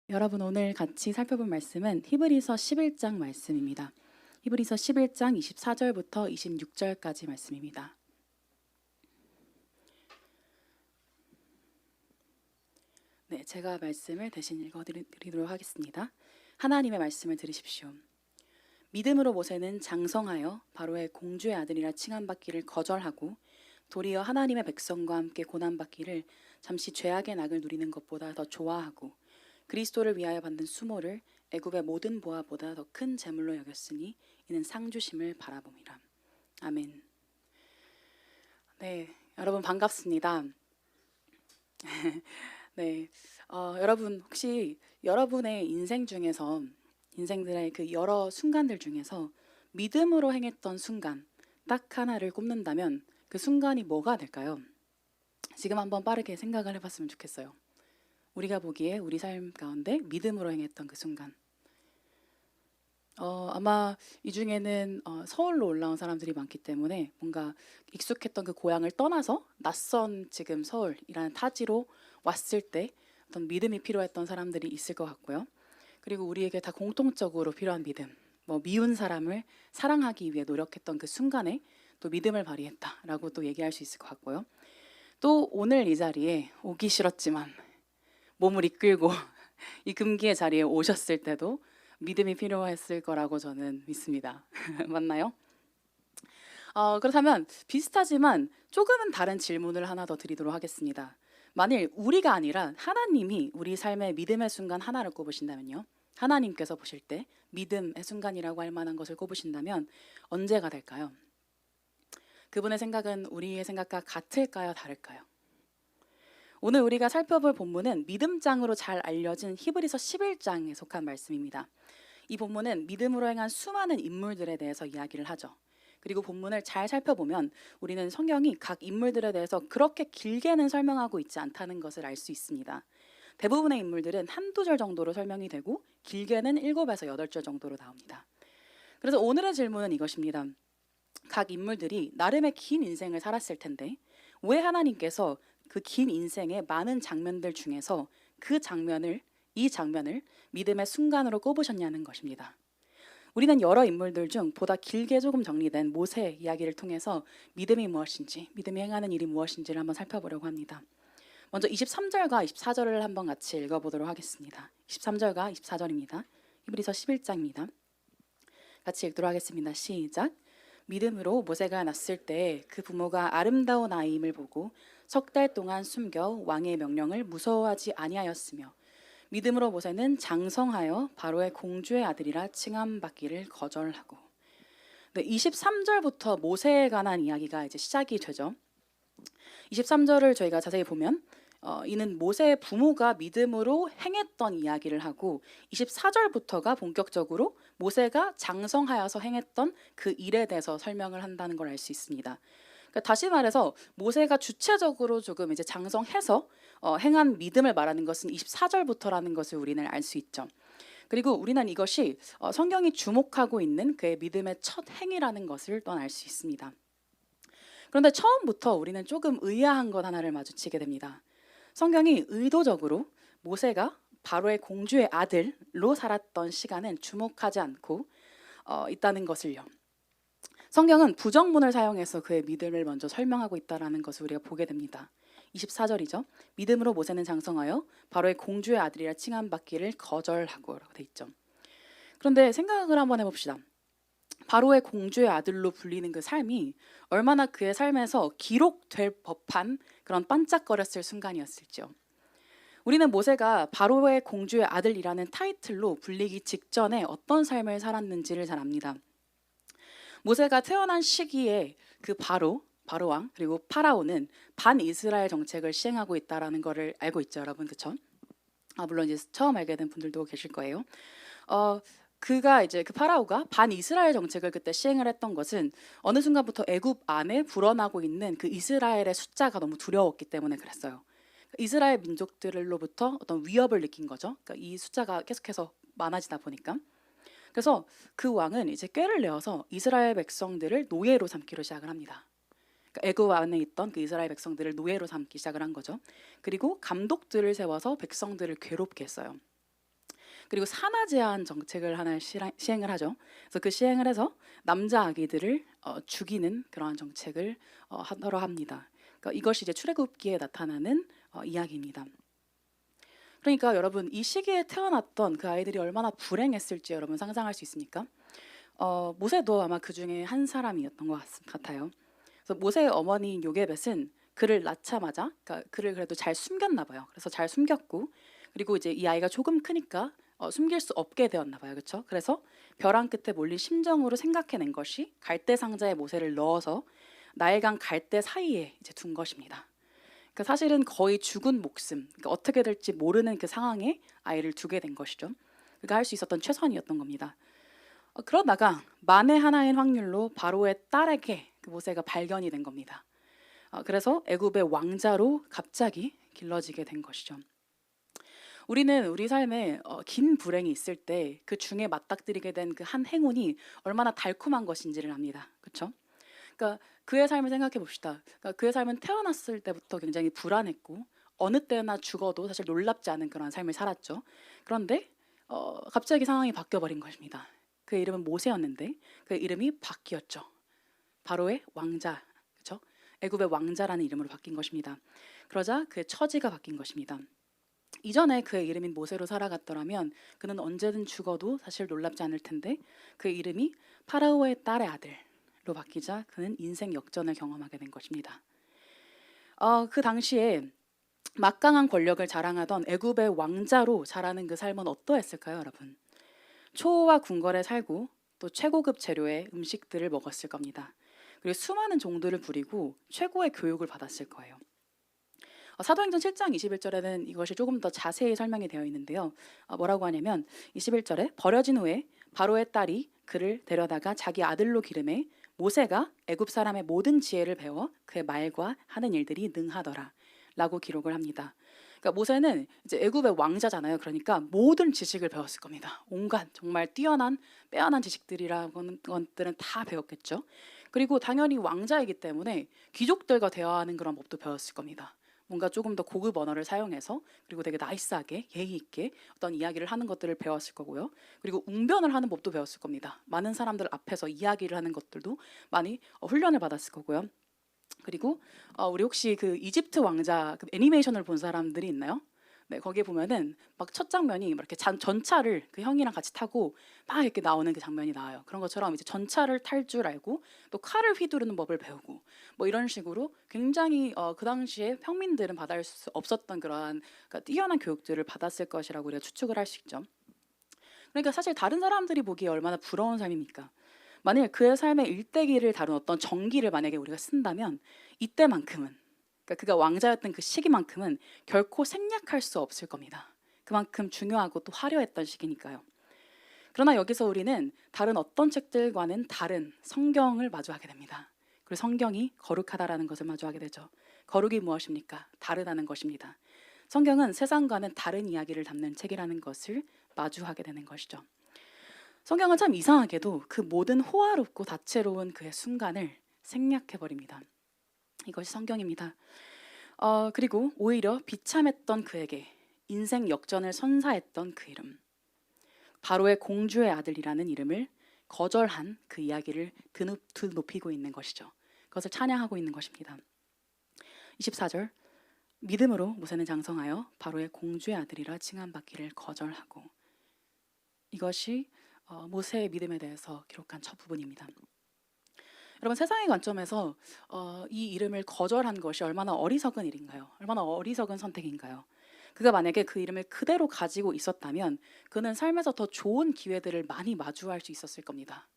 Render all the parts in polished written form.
여러분 오늘 같이 살펴볼 말씀은 히브리서 11장 말씀입니다. 히브리서 11장 24절부터 26절까지 말씀입니다. 네, 제가 말씀을 대신 읽어드리도록 하겠습니다. 하나님의 말씀을 들으십시오. 믿음으로 모세는 장성하여 바로의 공주의 아들이라 칭함받기를 거절하고 도리어 하나님의 백성과 함께 고난받기를 잠시 죄악의 낙을 누리는 것보다 더 좋아하고 그리스도를 위하여 받는 수모를 애굽의 모든 보화보다 더 큰 재물로 여겼으니 이는 상 주심을 바라봄이라. 아멘. 네, 여러분 반갑습니다. 네, 여러분 혹시 여러분의 인생 중에서 인생들의 그 여러 순간들 중에서 믿음으로 행했던 순간 딱 하나를 꼽는다면 그 순간이 뭐가 될까요? 지금 한번 빠르게 생각을 해봤으면 좋겠어요. 우리가 보기에 우리 삶 가운데 믿음으로 행했던 그 순간. 아마 이 중에는 서울로 올라온 사람들이 많기 때문에 뭔가 익숙했던 그 고향을 떠나서 낯선 지금 서울이라는 타지로 왔을 때 어떤 믿음이 필요했던 사람들이 있을 것 같고요. 그리고 우리에게 다 공통적으로 필요한 믿음, 뭐 미운 사람을 사랑하기 위해 노력했던 그 순간에 또 믿음을 발휘했다라고 또 얘기할 수 있을 것 같고요. 또 오늘 이 자리에 오기 싫었지만 몸을 이끌고 이 금기의 자리에 오셨을 때도 믿음이 필요했을 거라고 저는 믿습니다. 맞나요? 그렇다면 비슷하지만 조금은 다른 질문을 하나 더 드리도록 하겠습니다. 만일 우리가 아니라 하나님이 우리 삶의 믿음의 순간 하나를 꼽으신다면요. 하나님께서 보실 때 믿음의 순간이라고 할 만한 것을 꼽으신다면 언제가 될까요? 그분의 생각은 우리의 생각과 같을까요? 다를까요? 오늘 우리가 살펴볼 본문은 믿음장으로 잘 알려진 히브리서 11장에 속한 말씀입니다. 이 본문은 믿음으로 행한 수많은 인물들에 대해서 이야기를 하죠. 그리고 본문을 잘 살펴보면 우리는 성경이 각 인물들에 대해서 그렇게 길게는 설명하고 있지 않다는 것을 알 수 있습니다. 대부분의 인물들은 한두 절 정도로 설명이 되고 길게는 7에서 8절 정도로 나옵니다. 그래서 오늘의 질문은 이것입니다. 각 인물들이 나름의 긴 인생을 살았을 텐데 왜 하나님께서 그 긴 인생의 많은 장면들 중에서 이 장면을 믿음의 순간으로 꼽으셨냐는 것입니다. 우리는 여러 인물들 중 보다 길게 조금 정리된 모세 이야기를 통해서 믿음이 무엇인지, 믿음이 행하는 일이 무엇인지를 한번 살펴보려고 합니다. 먼저 23절과 24절을 한번 같이 읽어보도록 하겠습니다. 23절과 24절입니다. 히브리서 11장입니다. 같이 읽도록 하겠습니다. 시작. 믿음으로 모세가 낳았을 때 그 부모가 아름다운 아이임을 보고 석 달 동안 숨겨 왕의 명령을 무서워하지 아니하였으며 믿음으로 모세는 장성하여 바로의 공주의 아들이라 칭함받기를 거절하고. 네, 23절부터 모세에 관한 이야기가 이제 시작이 되죠. 23절을 저희가 자세히 보면 이는 모세의 부모가 믿음으로 행했던 이야기를 하고 24절부터가 본격적으로 모세가 장성하여서 행했던 그 일에 대해서 설명을 한다는 걸 알 수 있습니다. 그러니까 다시 말해서 모세가 주체적으로 조금 이제 장성해서 행한 믿음을 말하는 것은 24절부터라는 것을 우리는 알 수 있죠. 그리고 우리는 이것이 성경이 주목하고 있는 그의 믿음의 첫 행위라는 것을 또 알 수 있습니다. 그런데 처음부터 우리는 조금 의아한 것 하나를 마주치게 됩니다. 성경이 의도적으로 모세가 바로의 공주의 아들로 살았던 시간은 주목하지 않고 있다는 것을요. 성경은 부정문을 사용해서 그의 믿음을 먼저 설명하고 있다는 것을 우리가 보게 됩니다. 24절이죠. 믿음으로 모세는 장성하여 바로의 공주의 아들이라 칭함받기를 거절하고 라고 돼 있죠. 그런데 생각을 한번 해봅시다. 바로의 공주의 아들로 불리는 그 삶이 얼마나 그의 삶에서 기록될 법한 그런 반짝거렸을 순간이었을지요. 우리는 모세가 바로의 공주의 아들이라는 타이틀로 불리기 직전에 어떤 삶을 살았는지를 잘 압니다. 모세가 태어난 시기에 그 바로왕 그리고 파라오는 반이스라엘 정책을 시행하고 있다라는 것을 알고 있죠, 여러분. 그렇죠? 물론 이제 처음 알게 된 분들도 계실 거예요. 그가 이제 그 파라오가 반이스라엘 정책을 그때 시행을 했던 것은 어느 순간부터 애굽 안에 불어나고 있는 그 이스라엘의 숫자가 너무 두려웠기 때문에 그랬어요. 이스라엘 민족들로부터 어떤 위협을 느낀 거죠. 그러니까 이 숫자가 계속해서 많아지다 보니까. 그래서 그 왕은 이제 꾀를 내어서 이스라엘 백성들을 노예로 삼기로 시작을 합니다. 그러니까 애굽 안에 있던 그 이스라엘 백성들을 노예로 삼기 시작을 한 거죠. 그리고 감독들을 세워서 백성들을 괴롭게 했어요. 그리고 산하 제한 정책을 하나 시행을 하죠. 그래서 그 시행을 해서 남자 아기들을 죽이는 그러한 정책을 하도록 합니다. 그러니까 이것이 이제 출애굽기에 나타나는 이야기입니다. 그러니까 여러분 이 시기에 태어났던 그 아이들이 얼마나 불행했을지 여러분 상상할 수 있습니까? 모세도 아마 그 중에 한 사람이었던 것 같아요. 그래서 모세의 어머니인 요게벳은 그를 낳자마자, 그러니까 그를 그래도 잘 숨겼나 봐요. 그래서 잘 숨겼고, 그리고 이제 이 아이가 조금 크니까 숨길 수 없게 되었나 봐요. 그렇죠? 그래서 벼랑 끝에 몰린 심정으로 생각해낸 것이 갈대 상자에 모세를 넣어서 나일강 갈대 사이에 이제 둔 것입니다. 그러니까 사실은 거의 죽은 목숨, 그러니까 어떻게 될지 모르는 그 상황에 아이를 두게 된 것이죠. 그가 할 수 있었던 최선이었던 겁니다. 그러다가 만에 하나인 확률로 바로의 딸에게 그 모세가 발견이 된 겁니다. 그래서 애굽의 왕자로 갑자기 길러지게 된 것이죠. 우리는 우리 삶에 긴 불행이 있을 때 그 중에 맞닥뜨리게 된 그 한 행운이 얼마나 달콤한 것인지를 압니다. 그렇죠? 그러니까 그의 삶을 생각해 봅시다. 그러니까 그의 삶은 태어났을 때부터 굉장히 불안했고 어느 때나 죽어도 사실 놀랍지 않은 그런 삶을 살았죠. 그런데 갑자기 상황이 바뀌어 버린 것입니다. 그의 이름은 모세였는데 그의 이름이 바뀌었죠. 바로의 왕자, 그렇죠? 애굽의 왕자라는 이름으로 바뀐 것입니다. 그러자 그의 처지가 바뀐 것입니다. 이전에 그의 이름인 모세로 살아갔더라면 그는 언제든 죽어도 사실 놀랍지 않을 텐데 그의 이름이 파라오의 딸의 아들로 바뀌자 그는 인생 역전을 경험하게 된 것입니다. 그 당시에 막강한 권력을 자랑하던 애굽의 왕자로 자라는 그 삶은 어떠했을까요, 여러분? 초호화 궁궐에 살고 또 최고급 재료의 음식들을 먹었을 겁니다. 그리고 수많은 종들을 부리고 최고의 교육을 받았을 거예요. 사도행전 7장 21절에는 이것이 조금 더 자세히 설명이 되어 있는데요. 뭐라고 하냐면 21절에 버려진 후에 바로의 딸이 그를 데려다가 자기 아들로 기름해 모세가 애굽 사람의 모든 지혜를 배워 그의 말과 하는 일들이 능하더라 라고 기록을 합니다. 그러니까 모세는 이제 애굽의 왕자잖아요. 그러니까 모든 지식을 배웠을 겁니다. 온갖 정말 뛰어난 빼어난 지식들이라는 것들은 다 배웠겠죠. 그리고 당연히 왕자이기 때문에 귀족들과 대화하는 그런 법도 배웠을 겁니다. 뭔가 조금 더 고급 언어를 사용해서 그리고 되게 나이스하게 예의 있게 어떤 이야기를 하는 것들을 배웠을 거고요. 그리고 웅변을 하는 법도 배웠을 겁니다. 많은 사람들 앞에서 이야기를 하는 것들도 많이 훈련을 받았을 거고요. 그리고 우리 혹시 그 이집트 왕자 그 애니메이션을 본 사람들이 있나요? 네, 거기에 보면은 막 첫 장면이 막 이렇게 전차를 그 형이랑 같이 타고 막 이렇게 나오는 그 장면이 나와요. 그런 것처럼 이제 전차를 탈 줄 알고 또 칼을 휘두르는 법을 배우고 뭐 이런 식으로 굉장히 그 당시에 평민들은 받을 수 없었던 그러한 그러니까 뛰어난 교육들을 받았을 것이라고 우리가 추측을 할 수 있죠. 그러니까 사실 다른 사람들이 보기에 얼마나 부러운 삶입니까? 만일 그의 삶의 일대기를 다룬 어떤 전기를 만약에 우리가 쓴다면 이때만큼은 그러니까 그가 왕자였던 그 시기만큼은 결코 생략할 수 없을 겁니다. 그만큼 중요하고 또 화려했던 시기니까요. 그러나 여기서 우리는 다른 어떤 책들과는 다른 성경을 마주하게 됩니다. 그리고 성경이 거룩하다라는 것을 마주하게 되죠. 거룩이 무엇입니까? 다르다는 것입니다. 성경은 세상과는 다른 이야기를 담는 책이라는 것을 마주하게 되는 것이죠. 성경은 참 이상하게도 그 모든 호화롭고 다채로운 그의 순간을 생략해버립니다. 이것이 성경입니다. 그리고 오히려 비참했던 그에게 인생 역전을 선사했던 그 이름, 바로의 공주의 아들이라는 이름을 거절한 그 이야기를 드높이고 있는 것이죠. 그것을 찬양하고 있는 것입니다. 24절, 믿음으로 모세는 장성하여 바로의 공주의 아들이라 칭함받기를 거절하고. 이것이 모세의 믿음에 대해서 기록한 첫 부분입니다. 여러분, 세상의 관점에서 이 이름을 거절한 것이 얼마나 어리석은 일인가요? 얼마나 어리석은 선택인가요? 그가 만약에 그 이름을 그대로 가지고 있었다면 그는 삶에서 더 좋은 기회들을 많이 마주할 수 있었을 겁니다.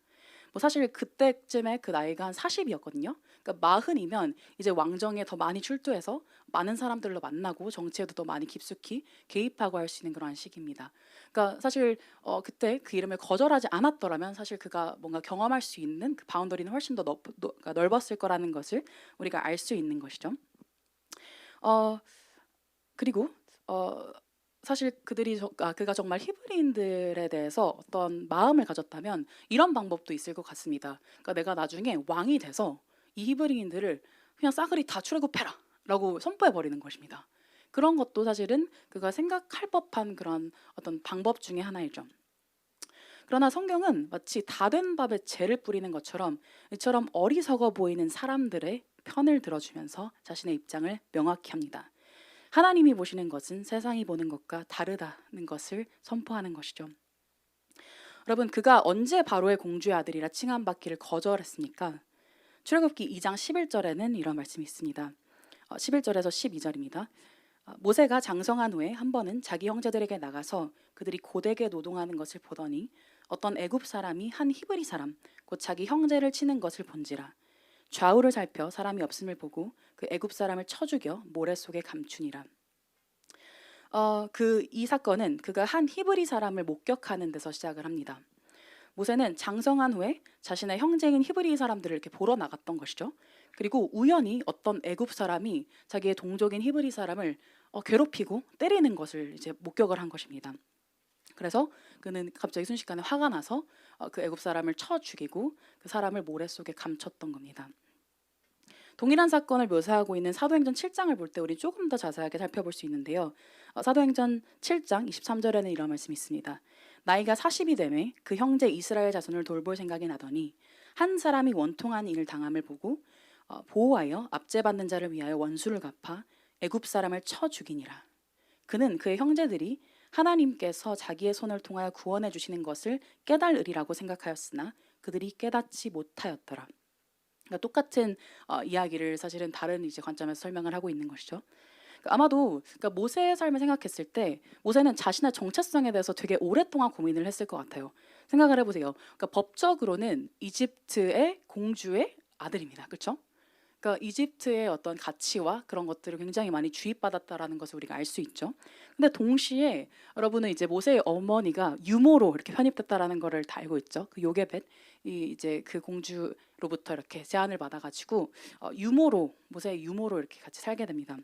뭐 사실 그때쯤에 그 나이가 한 40이었거든요. 그러니까 40이면 이제 왕정에 더 많이 출두해서 많은 사람들로 만나고 정치에도 더 많이 깊숙이 개입하고 할 수 있는 그런 시기입니다. 그러니까 사실 그때 그 이름을 거절하지 않았더라면 사실 그가 뭔가 경험할 수 있는 그 바운더리는 훨씬 더 그러니까 넓었을 거라는 것을 우리가 알 수 있는 것이죠. 그리고 사실 그가 정말 히브리인들에 대해서 어떤 마음을 가졌다면 이런 방법도 있을 것 같습니다. 그러니까 내가 나중에 왕이 돼서 이 히브리인들을 그냥 싸그리 다 출애굽해라 라고 선포해 버리는 것입니다. 그런 것도 사실은 그가 생각할 법한 그런 어떤 방법 중에 하나이죠. 그러나 성경은 마치 다 된 밥에 재를 뿌리는 것처럼 이처럼 어리석어 보이는 사람들의 편을 들어주면서 자신의 입장을 명확히 합니다. 하나님이 보시는 것은 세상이 보는 것과 다르다는 것을 선포하는 것이죠. 여러분, 그가 언제 바로의 공주의 아들이라 칭함받기를 거절했습니까? 출애굽기 2장 11절에는 이런 말씀이 있습니다. 11절에서 12절입니다. 모세가 장성한 후에 한 번은 자기 형제들에게 나가서 그들이 고되게 노동하는 것을 보더니 어떤 애굽 사람이 한 히브리 사람 곧 자기 형제를 치는 것을 본지라. 좌우를 살펴 사람이 없음을 보고 그 애굽 사람을 쳐 죽여 모래 속에 감추니라. 이 사건은 그가 한 히브리 사람을 목격하는 데서 시작을 합니다. 모세는 장성한 후에 자신의 형제인 히브리 사람들을 이렇게 보러 나갔던 것이죠. 그리고 우연히 어떤 애굽 사람이 자기의 동족인 히브리 사람을 괴롭히고 때리는 것을 이제 목격을 한 것입니다. 그래서 그는 갑자기 순식간에 화가 나서 그 애굽 사람을 쳐 죽이고 그 사람을 모래 속에 감췄던 겁니다. 동일한 사건을 묘사하고 있는 사도행전 7장을 볼 때 우리 조금 더 자세하게 살펴볼 수 있는데요. 사도행전 7장 23절에는 이런 말씀이 있습니다. 나이가 40이 되매 그 형제 이스라엘 자손을 돌볼 생각이 나더니 한 사람이 원통한 일을 당함을 보고 보호하여 압제받는 자를 위하여 원수를 갚아 애굽 사람을 쳐 죽이니라. 그는 그의 형제들이 하나님께서 자기의 손을 통하여 구원해 주시는 것을 깨달으리라고 생각하였으나 그들이 깨닫지 못하였더라. 그러니까 똑같은 이야기를 사실은 다른 이제 관점에서 설명을 하고 있는 것이죠. 아마도 그러니까 모세의 삶을 생각했을 때 모세는 자신의 정체성에 대해서 되게 오랫동안 고민을 했을 것 같아요. 생각을 해보세요. 그러니까 법적으로는 이집트의 공주의 아들입니다. 그렇죠? 그러니까 이집트의 어떤 가치와 그런 것들을 굉장히 많이 주입받았다라는 것을 우리가 알 수 있죠. 근데 동시에 여러분은 이제 모세의 어머니가 유모로 이렇게 편입됐다라는 것을 다 알고 있죠. 그 요게벳 이제 그 공주로부터 이렇게 제안을 받아가지고 유모로 모세의 유모로 이렇게 같이 살게 됩니다.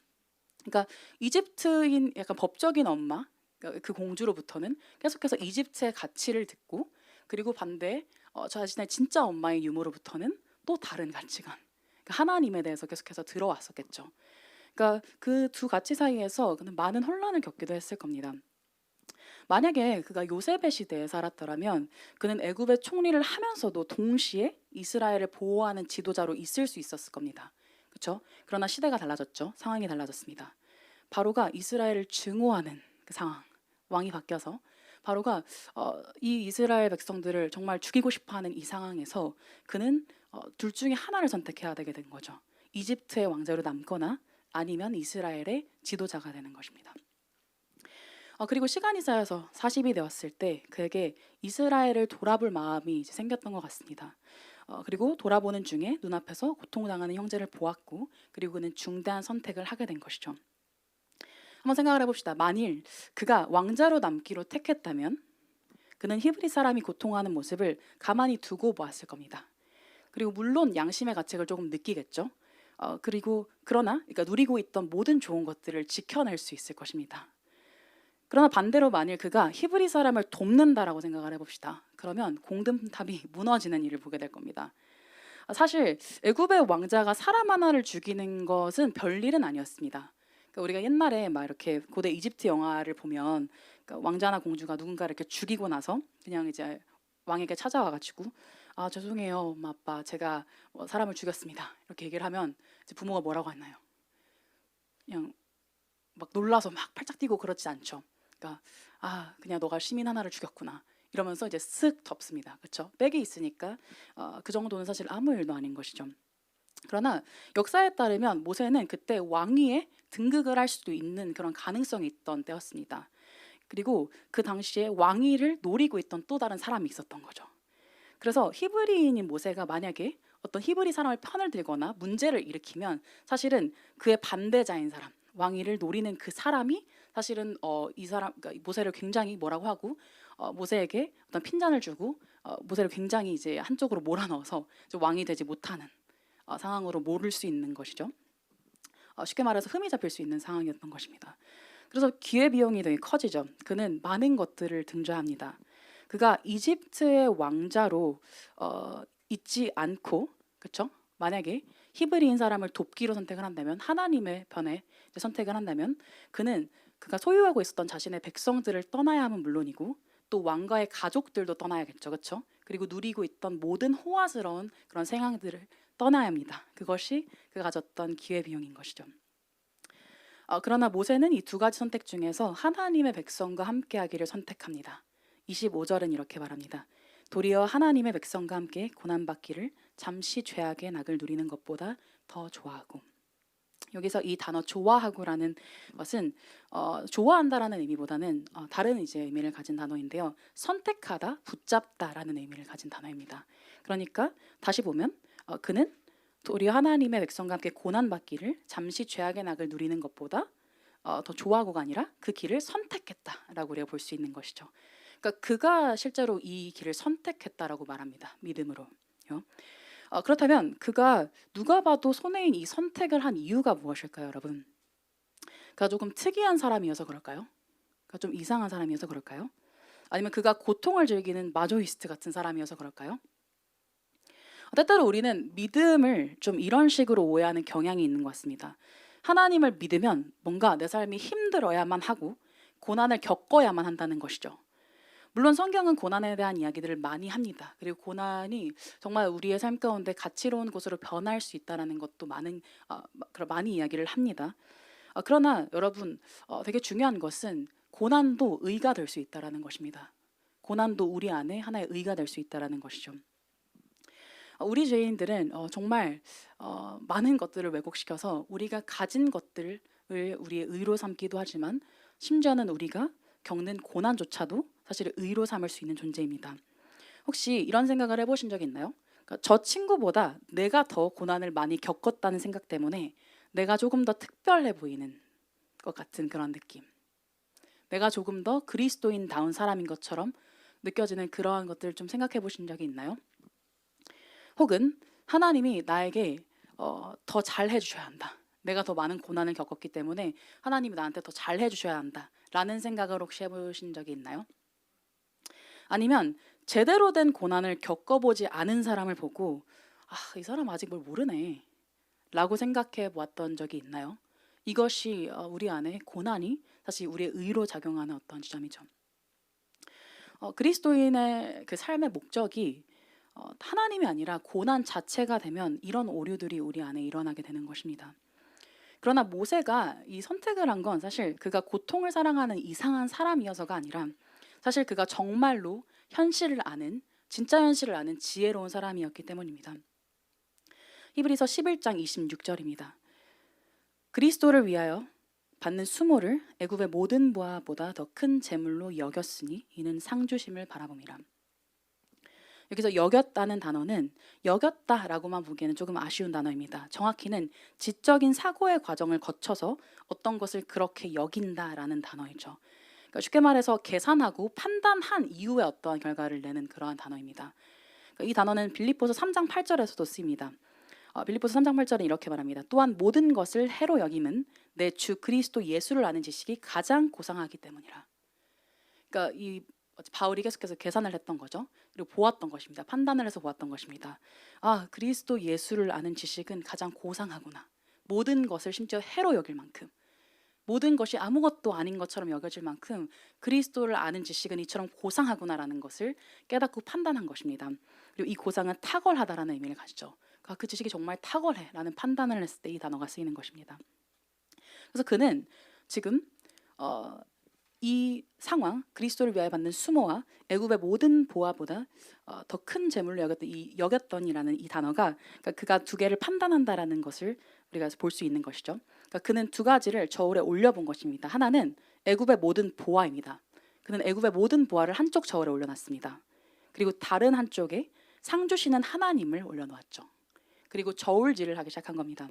그러니까 이집트인 약간 법적인 엄마 그 공주로부터는 계속해서 이집트의 가치를 듣고 그리고 반대 자신의 진짜 엄마의 유모로부터는 또 다른 가치관 하나님에 대해서 계속해서 들어왔었겠죠. 그러니까 그 두 가치 사이에서 그는 많은 혼란을 겪기도 했을 겁니다. 만약에 그가 요셉의 시대에 살았더라면 그는 애굽의 총리를 하면서도 동시에 이스라엘을 보호하는 지도자로 있을 수 있었을 겁니다. 그렇죠? 그러나 시대가 달라졌죠. 상황이 달라졌습니다. 바로가 이스라엘을 증오하는 그 상황, 왕이 바뀌어서 바로가 이 이스라엘 백성들을 정말 죽이고 싶어하는 이 상황에서 그는 둘 중에 하나를 선택해야 되게 된 거죠. 이집트의 왕자로 남거나 아니면 이스라엘의 지도자가 되는 것입니다. 그리고 시간이 쌓여서 40이 되었을 때 그에게 이스라엘을 돌아볼 마음이 이제 생겼던 것 같습니다. 그리고 돌아보는 중에 눈앞에서 고통당하는 형제를 보았고 그리고 그는 중대한 선택을 하게 된 것이죠. 한번 생각을 해봅시다. 만일 그가 왕자로 남기로 택했다면 그는 히브리 사람이 고통하는 모습을 가만히 두고 보았을 겁니다. 그리고 물론 양심의 가책을 조금 느끼겠죠. 그러나 그러니까 누리고 있던 모든 좋은 것들을 지켜낼 수 있을 것입니다. 그러나 반대로 만일 그가 히브리 사람을 돕는다라고 생각을 해봅시다. 그러면 공든탑이 무너지는 일을 보게 될 겁니다. 사실 애굽의 왕자가 사람 하나를 죽이는 것은 별일은 아니었습니다. 그러니까 우리가 옛날에 막 이렇게 고대 이집트 영화를 보면 그러니까 왕자나 공주가 누군가를 이렇게 죽이고 나서 그냥 이제 왕에게 찾아와가지고 죄송해요 엄마 아빠 제가 사람을 죽였습니다 이렇게 얘기를 하면 이제 부모가 뭐라고 하나요? 그냥 막 놀라서 막 팔짝 뛰고 그렇지 않죠. 그러니까 그냥 너가 시민 하나를 죽였구나 이러면서 이제 쓱 덮습니다. 그렇죠? 백이 있으니까 그 정도는 사실 아무 일도 아닌 것이죠. 그러나 역사에 따르면 모세는 그때 왕위에 등극을 할 수도 있는 그런 가능성이 있던 때였습니다. 그리고 그 당시에 왕위를 노리고 있던 또 다른 사람이 있었던 거죠. 그래서 히브리인인 모세가 만약에 어떤 히브리 사람의 편을 들거나 문제를 일으키면 사실은 그의 반대자인 사람, 왕위를 노리는 그 사람이 사실은 이 사람 그러니까 모세를 굉장히 뭐라고 하고 모세에게 어떤 핀잔을 주고 모세를 굉장히 이제 한쪽으로 몰아넣어서 이제 왕이 되지 못하는 상황으로 몰을 수 있는 것이죠. 쉽게 말해서 흠이 잡힐 수 있는 상황이었던 것입니다. 그래서 기회비용이 되게 커지죠. 그는 많은 것들을 등져합니다. 그가 이집트의 왕자로 있지 않고, 그렇죠? 만약에 히브리인 사람을 돕기로 선택을 한다면, 하나님의 편에 이제 선택을 한다면, 그가 소유하고 있었던 자신의 백성들을 떠나야 함은 물론이고 또 왕가의 가족들도 떠나야겠죠, 그렇죠? 그리고 누리고 있던 모든 호화스러운 그런 생활들을 떠나야 합니다. 그것이 그가 가졌던 기회비용인 것이죠. 그러나 모세는 이 두 가지 선택 중에서 하나님의 백성과 함께하기를 선택합니다. 25절은 이렇게 말합니다. 도리어 하나님의 백성과 함께 고난받기를 잠시 죄악의 낙을 누리는 것보다 더 좋아하고. 여기서 이 단어 좋아하고라는 것은 좋아한다라는 의미보다는 다른 이제 의미를 가진 단어인데요. 선택하다, 붙잡다라는 의미를 가진 단어입니다. 그러니까 다시 보면 그는 도리어 하나님의 백성과 함께 고난받기를 잠시 죄악의 낙을 누리는 것보다 더 좋아하고가 아니라 그 길을 선택했다라고 우리가 볼 수 있는 것이죠. 그러니까 그가 실제로 이 길을 선택했다라고 말합니다. 믿음으로. 그렇다면 그가 누가 봐도 손해인 이 선택을 한 이유가 무엇일까요, 여러분? 그가 조금 특이한 사람이어서 그럴까요? 그가 좀 이상한 사람이어서 그럴까요? 아니면 그가 고통을 즐기는 마조이스트 같은 사람이어서 그럴까요? 때때로 우리는 믿음을 좀 이런 식으로 오해하는 경향이 있는 것 같습니다. 하나님을 믿으면 뭔가 내 삶이 힘들어야만 하고 고난을 겪어야만 한다는 것이죠. 물론 성경은 고난에 대한 이야기들을 많이 합니다. 그리고 고난이 정말 우리의 삶 가운데 가치로운 곳으로 변할 수 있다는 것도 많이 이야기를 합니다. 그러나 여러분, 되게 중요한 것은 고난도 의가 될 수 있다는 것입니다. 고난도 우리 안에 하나의 의가 될 수 있다는 것이죠. 우리 죄인들은 정말 많은 것들을 왜곡시켜서 우리가 가진 것들을 우리의 의로 삼기도 하지만 심지어는 우리가 겪는 고난조차도 사실 의로 삼을 수 있는 존재입니다. 혹시 이런 생각을 해보신 적 있나요? 그러니까 저 친구보다 내가 더 고난을 많이 겪었다는 생각 때문에 내가 조금 더 특별해 보이는 것 같은 그런 느낌. 내가 조금 더 그리스도인다운 사람인 것처럼 느껴지는 그러한 것들을 좀 생각해 보신 적이 있나요? 혹은 하나님이 나에게 더 잘해 주셔야 한다. 내가 더 많은 고난을 겪었기 때문에 하나님이 나한테 더 잘해 주셔야 한다 라는 생각을 혹시 해보신 적이 있나요? 아니면 제대로 된 고난을 겪어보지 않은 사람을 보고 이 사람 아직 뭘 모르네 라고 생각해 보았던 적이 있나요? 이것이 우리 안에 고난이 사실 우리의 의로 작용하는 어떤 지점이죠. 그리스도인의 그 삶의 목적이 하나님이 아니라 고난 자체가 되면 이런 오류들이 우리 안에 일어나게 되는 것입니다. 그러나 모세가 이 선택을 한 건 사실 그가 고통을 사랑하는 이상한 사람이어서가 아니라 사실 그가 정말로 진짜 현실을 아는 지혜로운 사람이었기 때문입니다. 히브리서 11장 26절입니다. 그리스도를 위하여 받는 수모를 애굽의 모든 보화보다 더 큰 재물로 여겼으니 이는 상 주심을 바라봄이라. 여기서 여겼다는 단어는 여겼다라고만 보기에는 조금 아쉬운 단어입니다. 정확히는 지적인 사고의 과정을 거쳐서 어떤 것을 그렇게 여긴다라는 단어이죠. 그러니까 쉽게 말해서 계산하고 판단한 이후에 어떠한 결과를 내는 그러한 단어입니다. 그러니까 이 단어는 빌립보서 3장 8절에서도 쓰입니다. 빌립보서 3장 8절은 이렇게 말합니다. 또한 모든 것을 해로 여김은 내 주 그리스도 예수를 아는 지식이 가장 고상하기 때문이라. 그러니까 이 바울이 계속해서 계산을 했던 거죠. 그리고 보았던 것입니다. 판단을 해서 보았던 것입니다. 그리스도 예수를 아는 지식은 가장 고상하구나. 모든 것을 심지어 해로 여길 만큼, 모든 것이 아무것도 아닌 것처럼 여겨질 만큼 그리스도를 아는 지식은 이처럼 고상하구나라는 것을 깨닫고 판단한 것입니다. 그리고 이 고상은 탁월하다라는 의미를 가지죠. 그 지식이 정말 탁월해라는 판단을 했을 때 이 단어가 쓰이는 것입니다. 그래서 그는 지금 이 상황, 그리스도를 위하여 받는 수모와 애굽의 모든 보화보다 더 큰 재물로 여겼던이라는 이 단어가 그러니까 그가 두 개를 판단한다라는 것을 우리가 볼 수 있는 것이죠. 그러니까 그는 두 가지를 저울에 올려본 것입니다. 하나는 애굽의 모든 보화입니다. 그는 애굽의 모든 보화를 한쪽 저울에 올려놨습니다. 그리고 다른 한쪽에 상 주시는 하나님을 올려놓았죠. 그리고 저울질을 하기 시작한 겁니다.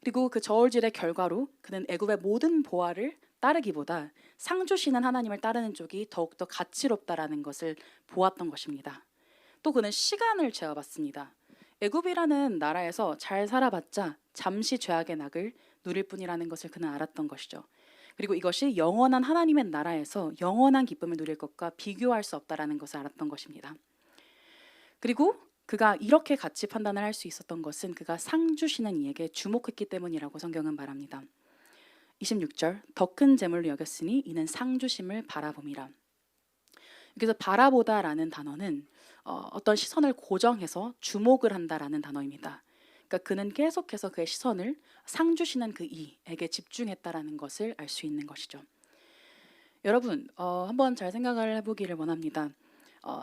그리고 그 저울질의 결과로 그는 애굽의 모든 보화를 따르기보다 상 주시는 하나님을 따르는 쪽이 더욱더 가치롭다라는 것을 보았던 것입니다. 또 그는 시간을 재어봤습니다. 애굽이라는 나라에서 잘 살아봤자 잠시 죄악의 낙을 누릴 뿐이라는 것을 그는 알았던 것이죠. 그리고 이것이 영원한 하나님의 나라에서 영원한 기쁨을 누릴 것과 비교할 수 없다라는 것을 알았던 것입니다. 그리고 그가 이렇게 가치 판단을 할 수 있었던 것은 그가 상 주시는 이에게 주목했기 때문이라고 성경은 말합니다. 26절, 더 큰 재물로 여겼으니 이는 상 주심을 바라봄이라. 여기서 바라보다라는 단어는 어떤 시선을 고정해서 주목을 한다라는 단어입니다. 그러니까 그는 계속해서 그의 시선을 상 주시는 그 이에게 집중했다라는 것을 알 수 있는 것이죠. 여러분, 한번 잘 생각을 해보기를 원합니다.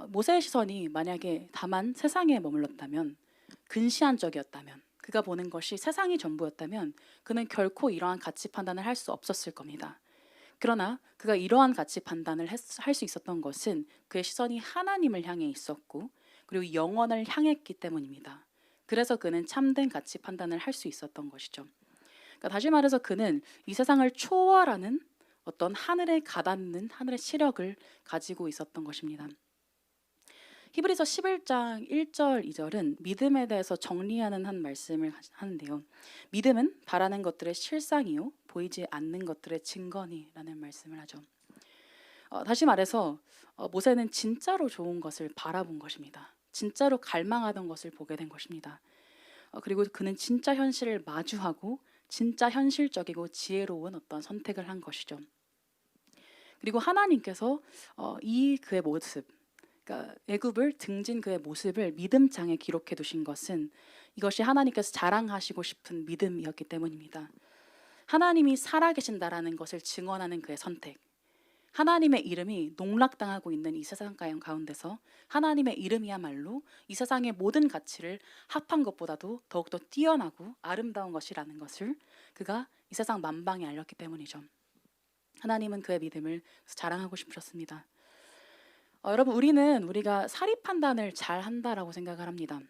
모세의 시선이 만약에 다만 세상에 머물렀다면, 근시안적이었다면, 그가 보는 것이 세상이 전부였다면 그는 결코 이러한 가치 판단을 할 수 없었을 겁니다. 그러나 그가 이러한 가치 판단을 할 수 있었던 것은 그의 시선이 하나님을 향해 있었고 그리고 영원을 향했기 때문입니다. 그래서 그는 참된 가치 판단을 할 수 있었던 것이죠. 그러니까 다시 말해서 그는 이 세상을 초월하는 어떤 하늘에 가닿는 하늘의 시력을 가지고 있었던 것입니다. 히브리서 11장 1절 2절은 믿음에 대해서 정리하는 한 말씀을 하는데요. 믿음은 바라는 것들의 실상이요 보이지 않는 것들의 증거니라는 말씀을 하죠. 다시 말해서 모세는 진짜로 좋은 것을 바라본 것입니다. 진짜로 갈망하던 것을 보게 된 것입니다. 그리고 그는 진짜 현실을 마주하고 진짜 현실적이고 지혜로운 어떤 선택을 한 것이죠. 그리고 하나님께서 이 그의 모습, 그러니까 애굽을 등진 그의 모습을 믿음장에 기록해 두신 것은 이것이 하나님께서 자랑하시고 싶은 믿음이었기 때문입니다. 하나님이 살아계신다라는 것을 증언하는 그의 선택, 하나님의 이름이 농락당하고 있는 이 세상 가운데서 하나님의 이름이야말로 이 세상의 모든 가치를 합한 것보다도 더욱더 뛰어나고 아름다운 것이라는 것을 그가 이 세상 만방에 알렸기 때문이죠. 하나님은 그의 믿음을 자랑하고 싶으셨습니다. 여러분, 우리가 사리 판단을 잘 한다라고 생각을 합니다.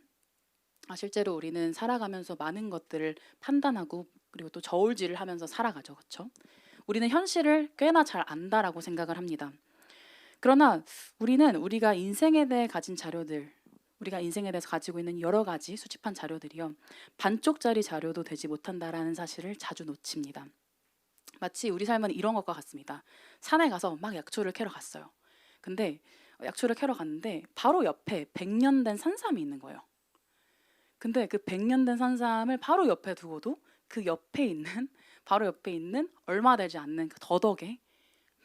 실제로 우리는 살아가면서 많은 것들을 판단하고 그리고 또 저울질을 하면서 살아가죠, 그렇죠? 우리는 현실을 꽤나 잘 안다라고 생각을 합니다. 그러나 우리는 우리가 인생에 대해 가진 자료들, 우리가 인생에 대해서 가지고 있는 여러 가지 수집한 자료들이요, 반쪽짜리 자료도 되지 못한다라는 사실을 자주 놓칩니다. 마치 우리 삶은 이런 것과 같습니다. 산에 가서 막 약초를 캐러 갔어요. 근데 약초를 캐러 갔는데 바로 옆에 100년 된 산삼이 있는 거예요. 근데 그 100년 된 산삼을 바로 옆에 두고도 그 옆에 있는 바로 옆에 있는 얼마 되지 않는 그 더덕에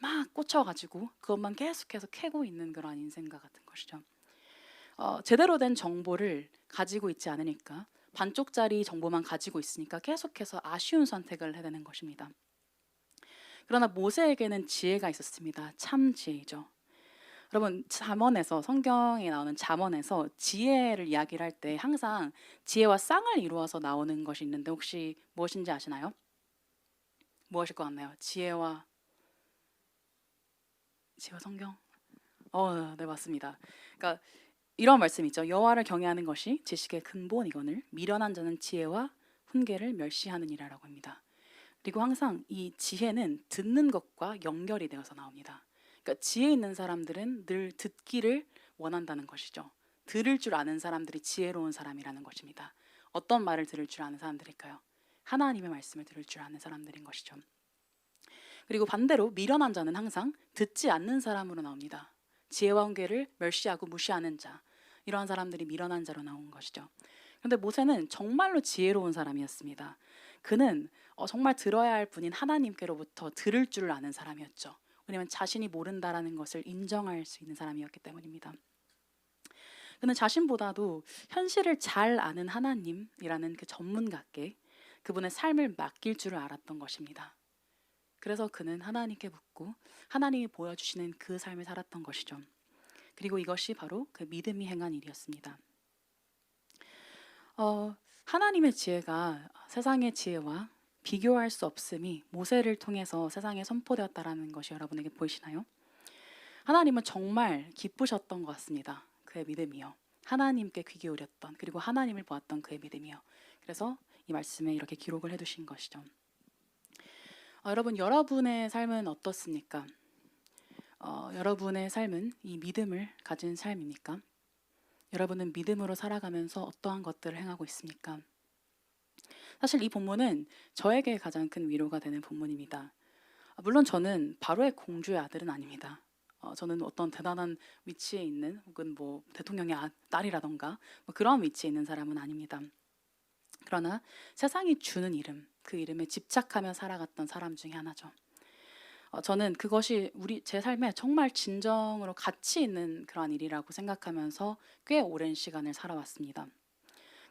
막 꽂혀가지고 그것만 계속해서 캐고 있는 그런 인생과 같은 것이죠. 제대로 된 정보를 가지고 있지 않으니까 반쪽짜리 정보만 가지고 있으니까 계속해서 아쉬운 선택을 해야 되는 것입니다. 그러나 모세에게는 지혜가 있었습니다. 참 지혜죠. 여러분, 잠언에서, 성경에 나오는 잠언에서 지혜를 이야기를 할 때 항상 지혜와 쌍을 이루어서 나오는 것이 있는데 혹시 무엇인지 아시나요? 무엇일 것 같나요? 지혜와 성경? 네, 맞습니다. 그러니까 이런 말씀이 있죠. 여호와를 경외하는 것이 지식의 근본이거늘 미련한 자는 지혜와 훈계를 멸시하느니라라고 합니다. 그리고 항상 이 지혜는 듣는 것과 연결이 되어서 나옵니다. 그러니까 지혜 있는 사람들은 늘 듣기를 원한다는 것이죠. 들을 줄 아는 사람들이 지혜로운 사람이라는 것입니다. 어떤 말을 들을 줄 아는 사람들일까요? 하나님의 말씀을 들을 줄 아는 사람들인 것이죠. 그리고 반대로 미련한 자는 항상 듣지 않는 사람으로 나옵니다. 지혜와 훈계를 멸시하고 무시하는 자, 이러한 사람들이 미련한 자로 나온 것이죠. 그런데 모세는 정말로 지혜로운 사람이었습니다. 그는 정말 들어야 할 분인 하나님께로부터 들을 줄 아는 사람이었죠. 왜냐하면 자신이 모른다라는 것을 인정할 수 있는 사람이었기 때문입니다. 그는 자신보다도 현실을 잘 아는 하나님이라는 그 전문가께 그분의 삶을 맡길 줄을 알았던 것입니다. 그래서 그는 하나님께 묻고 하나님이 보여주시는 그 삶을 살았던 것이죠. 그리고 이것이 바로 그 믿음이 행한 일이었습니다. 하나님의 지혜가 세상의 지혜와 비교할 수 없음이 모세를 통해서 세상에 선포되었다라는 것이 여러분에게 보이시나요? 하나님은 정말 기쁘셨던 것 같습니다. 그의 믿음이요. 하나님께 귀 기울였던, 그리고 하나님을 보았던 그의 믿음이요. 그래서 이 말씀에 이렇게 기록을 해두신 것이죠. 여러분, 여러분의 삶은 어떻습니까? 여러분의 삶은 이 믿음을 가진 삶입니까? 여러분은 믿음으로 살아가면서 어떠한 것들을 행하고 있습니까? 사실 이 본문은 저에게 가장 큰 위로가 되는 본문입니다. 물론 저는 바로의 공주의 아들은 아닙니다. 저는 어떤 대단한 위치에 있는 혹은 뭐 대통령의 딸이라던가 뭐 그런 위치에 있는 사람은 아닙니다. 그러나 세상이 주는 이름, 그 이름에 집착하며 살아갔던 사람 중에 하나죠. 저는 그것이 제 삶에 정말 진정으로 가치 있는 그러한 일이라고 생각하면서 꽤 오랜 시간을 살아왔습니다.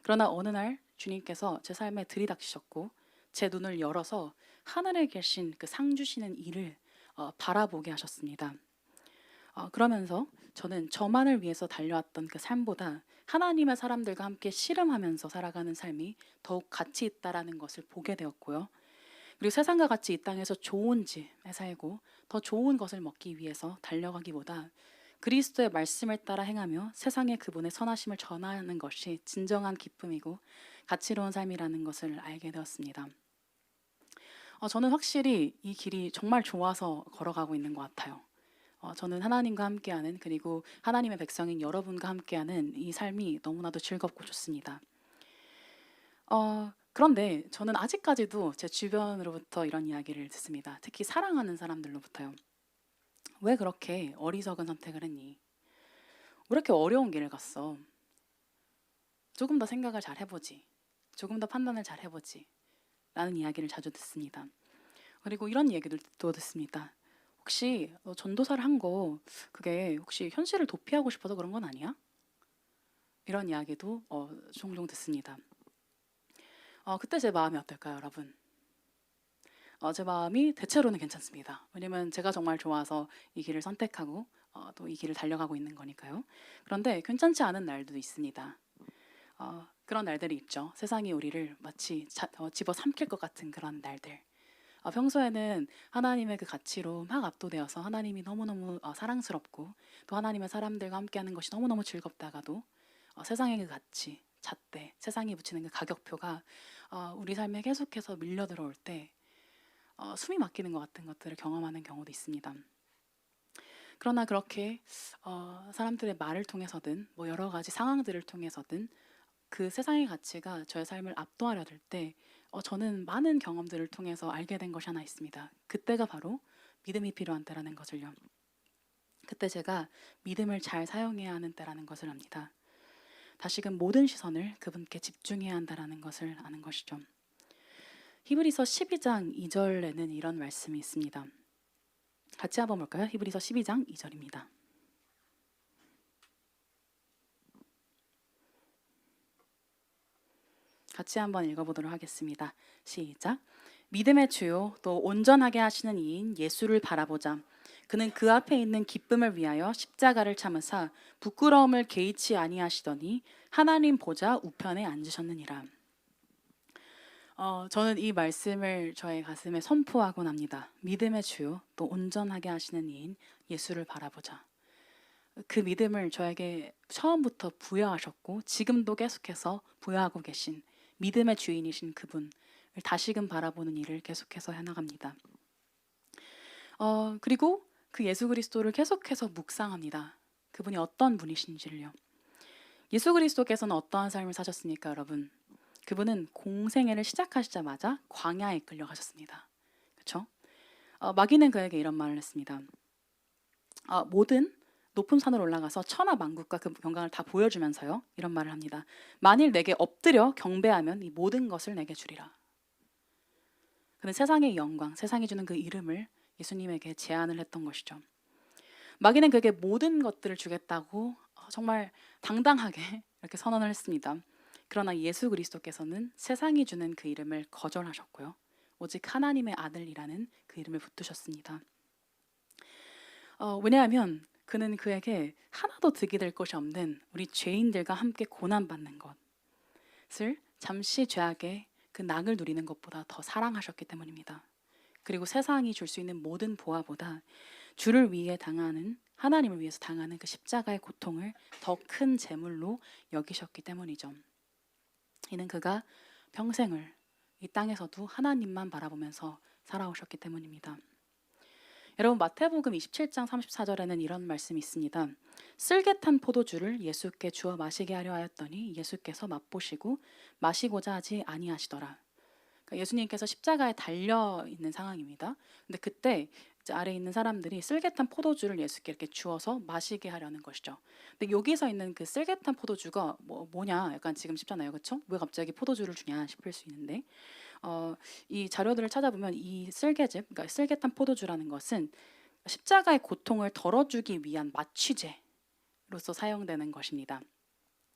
그러나 어느 날 주님께서 제 삶에 들이닥치셨고 제 눈을 열어서 하늘에 계신 그 상 주시는 이를 바라보게 하셨습니다. 그러면서 저는 저만을 위해서 달려왔던 그 삶보다 하나님의 사람들과 함께 씨름하면서 살아가는 삶이 더욱 가치 있다라는 것을 보게 되었고요. 그리고 세상과 같이 이 땅에서 좋은 집에 살고 더 좋은 것을 먹기 위해서 달려가기보다 그리스도의 말씀을 따라 행하며 세상에 그분의 선하심을 전하는 것이 진정한 기쁨이고 가치로운 삶이라는 것을 알게 되었습니다. 저는 확실히 이 길이 정말 좋아서 걸어가고 있는 것 같아요. 저는 하나님과 함께하는, 그리고 하나님의 백성인 여러분과 함께하는 이 삶이 너무나도 즐겁고 좋습니다. 그런데 저는 아직까지도 제 주변으로부터 이런 이야기를 듣습니다. 특히 사랑하는 사람들로부터요. 왜 그렇게 어리석은 선택을 했니? 왜 이렇게 어려운 길을 갔어? 조금 더 생각을 잘 해보지. 조금 더 판단을 잘 해보지. 라는 이야기를 자주 듣습니다. 그리고 이런 얘기도 듣습니다. 혹시 너 전도사를 한 거 그게 혹시 현실을 도피하고 싶어서 그런 건 아니야? 이런 이야기도 종종 듣습니다. 그때 제 마음이 어떨까요, 여러분? 제 마음이 대체로는 괜찮습니다. 왜냐면 제가 정말 좋아서 이 길을 선택하고 또 이 길을 달려가고 있는 거니까요. 그런데 괜찮지 않은 날도 있습니다. 그런 날들이 있죠. 세상이 우리를 마치 집어삼킬 것 같은 그런 날들. 평소에는 하나님의 그 가치로 막 압도되어서 하나님이 너무너무 사랑스럽고 또 하나님의 사람들과 함께하는 것이 너무너무 즐겁다가도 세상의 그 가치, 잣대, 세상이 붙이는 그 가격표가 우리 삶에 계속해서 밀려 들어올 때 숨이 막히는 것 같은 것들을 경험하는 경우도 있습니다. 그러나 그렇게 사람들의 말을 통해서든 뭐 여러 가지 상황들을 통해서든 그 세상의 가치가 저의 삶을 압도하려 들 때 저는 많은 경험들을 통해서 알게 된 것이 하나 있습니다. 그때가 바로 믿음이 필요한 때라는 것을요. 그때 제가 믿음을 잘 사용해야 하는 때라는 것을 압니다. 다시금 모든 시선을 그분께 집중해야 한다는 것을 아는 것이죠. 히브리서 12장 2절에는 이런 말씀이 있습니다. 같이 한번 볼까요? 히브리서 12장 2절입니다. 같이 한번 읽어보도록 하겠습니다. 시작. 믿음의 주요 또 온전하게 하시는 이인 예수를 바라보자. 그는 그 앞에 있는 기쁨을 위하여 십자가를 참으사 부끄러움을 개의치 아니하시더니 하나님 보좌 우편에 앉으셨느니라. 저는 이 말씀을 저의 가슴에 선포하곤 합니다. 믿음의 주요 또 온전하게 하시는 이인 예수를 바라보자. 그 믿음을 저에게 처음부터 부여하셨고 지금도 계속해서 부여하고 계신 믿음의 주인이신 그분을 다시금 바라보는 일을 계속해서 해나갑니다. 그리고 그 예수 그리스도를 계속해서 묵상합니다. 그분이 어떤 분이신지를요. 예수 그리스도께서는 어떠한 삶을 사셨습니까, 여러분? 그분은 공생애를 시작하시자마자 광야에 끌려가셨습니다. 그렇죠? 마귀는 그에게 이런 말을 했습니다. 모든 높은 산으로 올라가서 천하 만국과 그 영광을 다 보여주면서요. 이런 말을 합니다. 만일 내게 엎드려 경배하면 이 모든 것을 내게 주리라. 그는 세상의 영광, 세상이 주는 그 이름을 예수님에게 제안을 했던 것이죠. 마귀는 그에게 모든 것들을 주겠다고 정말 당당하게 이렇게 선언을 했습니다. 그러나 예수 그리스도께서는 세상이 주는 그 이름을 거절하셨고요. 오직 하나님의 아들이라는 그 이름을 붙드셨습니다. 왜냐하면 그는 그에게 하나도 득이 될 것이 없는 우리 죄인들과 함께 고난받는 것을 잠시 죄악의 그 낙을 누리는 것보다 더 사랑하셨기 때문입니다. 그리고 세상이 줄 수 있는 모든 보화보다 주를 위해 당하는, 하나님을 위해서 당하는 그 십자가의 고통을 더 큰 재물로 여기셨기 때문이죠. 이는 그가 평생을 이 땅에서도 하나님만 바라보면서 살아오셨기 때문입니다. 여러분, 마태복음 27장 34절에는 이런 말씀이 있습니다. 쓸개탄 포도주를 예수께 주어 마시게 하려 하였더니 예수께서 맛보시고 마시고자 하지 아니하시더라. 그러니까 예수님께서 십자가에 달려 있는 상황입니다. 근데 그때 이제 아래에 있는 사람들이 쓸개탄 포도주를 예수께 이렇게 주어서 마시게 하려는 것이죠. 근데 여기서 있는 그 쓸개탄 포도주가 뭐냐 약간 지금 싶잖아요. 그렇죠? 왜 갑자기 포도주를 주냐 싶을 수 있는데 이 자료들을 찾아보면 이 쓸개즙, 그러니까 쓸개탄 포도주라는 것은 십자가의 고통을 덜어주기 위한 마취제로서 사용되는 것입니다.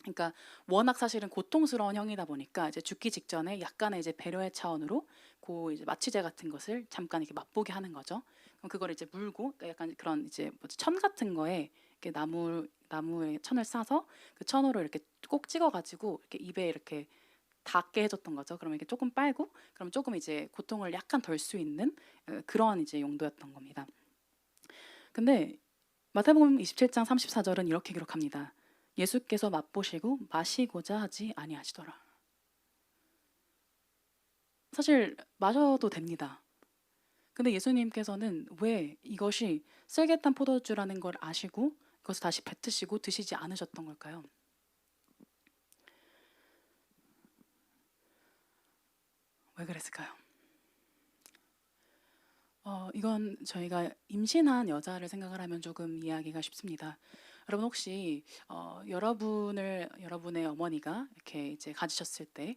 그러니까 워낙 사실은 고통스러운 형이다 보니까 이제 죽기 직전에 약간의 이제 배려의 차원으로 그 이제 마취제 같은 것을 잠깐 이렇게 맛보게 하는 거죠. 그럼 그걸 이제 물고 그러니까 약간 그런 이제 뭐지 천 같은 거에 이렇게 나무에 천을 싸서 그 천으로 이렇게 꼭 찍어가지고 이렇게 입에 이렇게 닿게 해줬던 거죠. 그러면 이렇게 조금 빨고 그럼 조금 이제 고통을 약간 덜 수 있는 그런 이제 용도였던 겁니다. 근데 마태복음 27장 34절은 이렇게 기록합니다. 예수께서 맛보시고 마시고자 하지 아니하시더라. 사실 마셔도 됩니다. 근데 예수님께서는 왜 이것이 쓸개탄 포도주라는 걸 아시고 그것을 다시 뱉으시고 드시지 않으셨던 걸까요? 왜 그랬을까요? 이건 저희가 임신한 여자를 생각을 하면 조금 이해하기가 쉽습니다. 여러분 혹시 여러분의 어머니가 이렇게 이제 가지셨을 때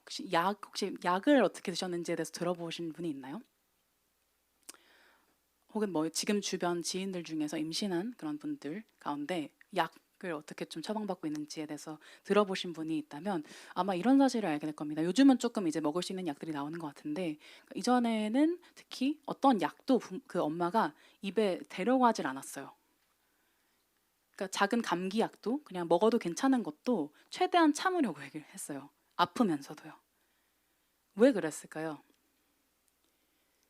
혹시 약을 어떻게 드셨는지에 대해서 들어보신 분이 있나요? 혹은 뭐 지금 주변 지인들 중에서 임신한 그런 분들 가운데 약을 어떻게 좀 처방받고 있는지에 대해서 들어보신 분이 있다면 아마 이런 사실을 알게 될 겁니다. 요즘은 조금 이제 먹을 수 있는 약들이 나오는 것 같은데 이전에는 특히 어떤 약도 그 엄마가 입에 대려고 하질 않았어요. 그러니까 작은 감기약도 그냥 먹어도 괜찮은 것도 최대한 참으려고 얘기를 했어요. 아프면서도요. 왜 그랬을까요?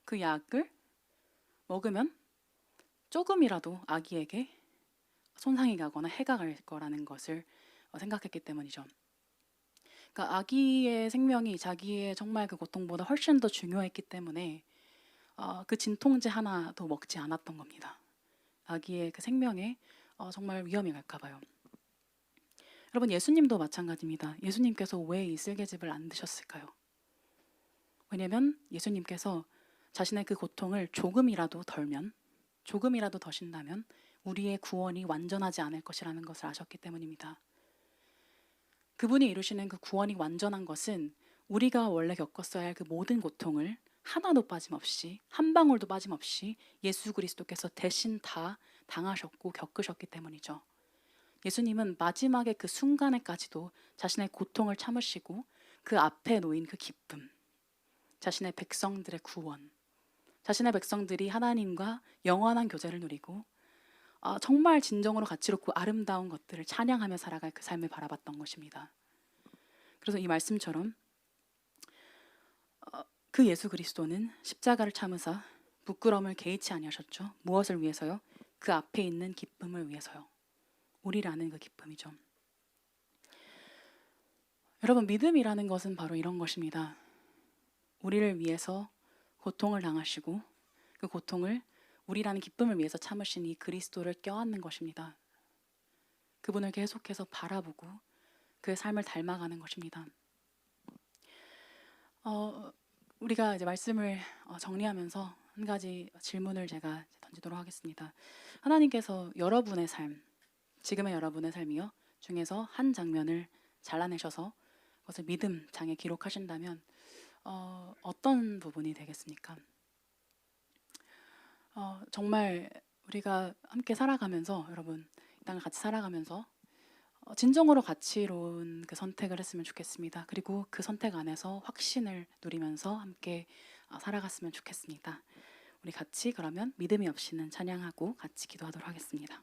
그 약을 먹으면 조금이라도 아기에게 손상이 가거나 해가 갈 거라는 것을 생각했기 때문이죠. 그러니까 아기의 생명이 자기의 정말 그 고통보다 훨씬 더 중요했기 때문에 그 진통제 하나도 먹지 않았던 겁니다. 아기의 그 생명에 정말 위험이 갈까 봐요. 여러분 예수님도 마찬가지입니다. 예수님께서 왜 이 쓸개즙을 안 드셨을까요? 왜냐면 예수님께서 자신의 그 고통을 조금이라도 더신다면 우리의 구원이 완전하지 않을 것이라는 것을 아셨기 때문입니다. 그분이 이루시는 그 구원이 완전한 것은 우리가 원래 겪었어야 할 그 모든 고통을 하나도 빠짐없이 한 방울도 빠짐없이 예수 그리스도께서 대신 다 당하셨고 겪으셨기 때문이죠. 예수님은 마지막의 그 순간에까지도 자신의 고통을 참으시고 그 앞에 놓인 그 기쁨, 자신의 백성들의 구원, 자신의 백성들이 하나님과 영원한 교제를 누리고 정말 진정으로 가치롭고 아름다운 것들을 찬양하며 살아갈 그 삶을 바라봤던 것입니다. 그래서 이 말씀처럼 그 예수 그리스도는 십자가를 참으사 부끄러움을 개의치 아니하셨죠. 무엇을 위해서요? 그 앞에 있는 기쁨을 위해서요. 우리라는 그 기쁨이죠. 여러분 믿음이라는 것은 바로 이런 것입니다. 우리를 위해서 고통을 당하시고 그 고통을 우리라는 기쁨을 위해서 참으신 이 그리스도를 껴안는 것입니다. 그분을 계속해서 바라보고 그의 삶을 닮아가는 것입니다. 우리가 이제 말씀을 정리하면서 한 가지 질문을 제가 던지도록 하겠습니다. 하나님께서 여러분의 삶, 지금의 여러분의 삶이요 중에서 한 장면을 잘라내셔서 그것을 믿음 장에 기록하신다면 어떤 부분이 되겠습니까? 정말 우리가 함께 살아가면서 여러분 이 땅을 같이 살아가면서 진정으로 가치로운 그 선택을 했으면 좋겠습니다. 그리고 그 선택 안에서 확신을 누리면서 함께 살아갔으면 좋겠습니다. 우리 같이 그러면 믿음이 없이는 찬양하고 같이 기도하도록 하겠습니다.